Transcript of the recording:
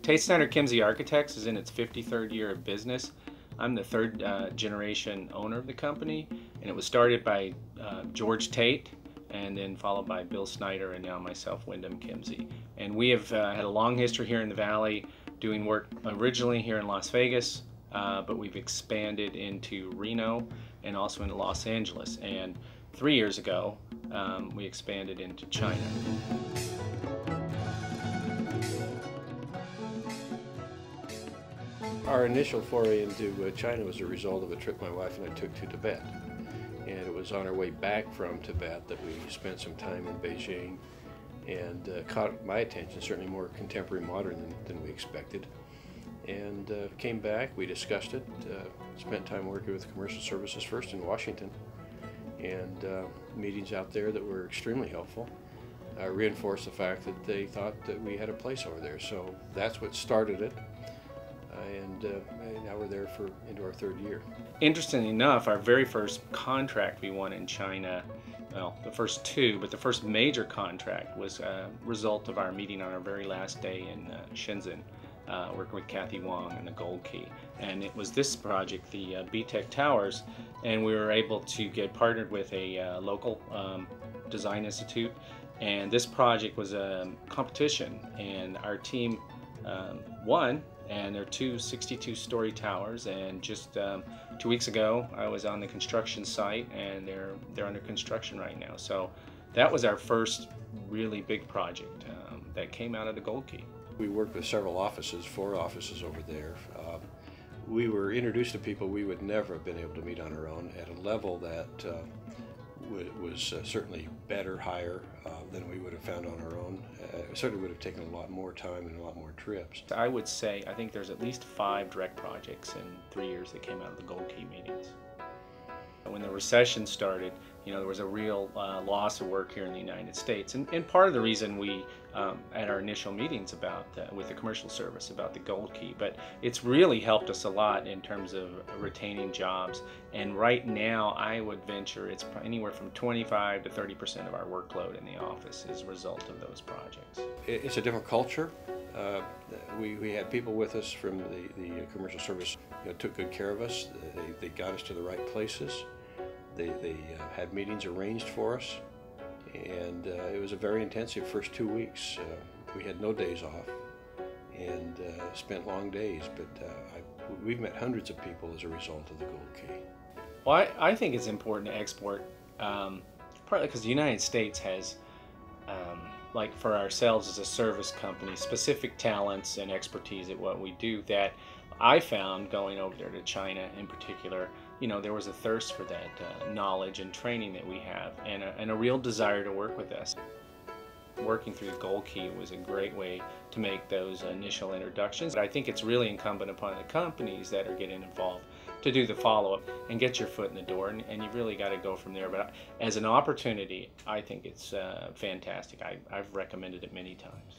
Tate Snyder Kimsey Architects is in its 53rd year of business. I'm the third generation owner of the company, and it was started by George Tate, and then followed by Bill Snyder, and now myself, Wyndham Kimsey. And we have had a long history here in the Valley, doing work originally here in Las Vegas, but we've expanded into Reno and also into Los Angeles. And 3 years ago, we expanded into China. Our initial foray into China was a result of a trip my wife and I took to Tibet. And it was on our way back from Tibet that we spent some time in Beijing, and caught my attention, certainly more contemporary modern than we expected. And came back, we discussed it, spent time working with commercial services first in Washington, and meetings out there that were extremely helpful. Reinforced the fact that they thought that we had a place over there. So that's what started it. And now we're there into our third year. Interestingly enough, our very first contract we won in China, well, the first two, but the first major contract was a result of our meeting on our very last day in Shenzhen, working with Kathy Wong and the Gold Key. And it was this project, the BTEC Towers, and we were able to get partnered with a local design institute. And this project was a competition, and our team won. And they're two 62-story towers, and just 2 weeks ago I was on the construction site, and they're under construction right now. So that was our first really big project that came out of the Gold Key. We worked with several offices, 4 offices over there. We were introduced to people we would never have been able to meet on our own at a level that was certainly better, higher than we would have found on our own. It certainly would have taken a lot more time and a lot more trips. I would say I think there's at least 5 direct projects in 3 years that came out of the Gold Key meetings. When the recession started, there was a real loss of work here in the United States, and part of the reason we at our initial meetings with the commercial service about the Gold Key, but it's really helped us a lot in terms of retaining jobs. And right now, I would venture it's anywhere from 25 to 30% of our workload in the office is a result of those projects. It's a different culture. We had people with us from the commercial service, took good care of us. They got us to the right places. They had meetings arranged for us, and it was a very intensive first 2 weeks. We had no days off, and spent long days, but we've met hundreds of people as a result of the Gold Key. Well, I think it's important to export, partly because the United States has, like for ourselves as a service company, specific talents and expertise at what we do that I found going over there to China in particular. There was a thirst for that knowledge and training that we have, and a real desire to work with us. Working through the Gold Key was a great way to make those initial introductions. But I think it's really incumbent upon the companies that are getting involved to do the follow-up and get your foot in the door, and you really got to go from there. But as an opportunity, I think it's fantastic. I've recommended it many times.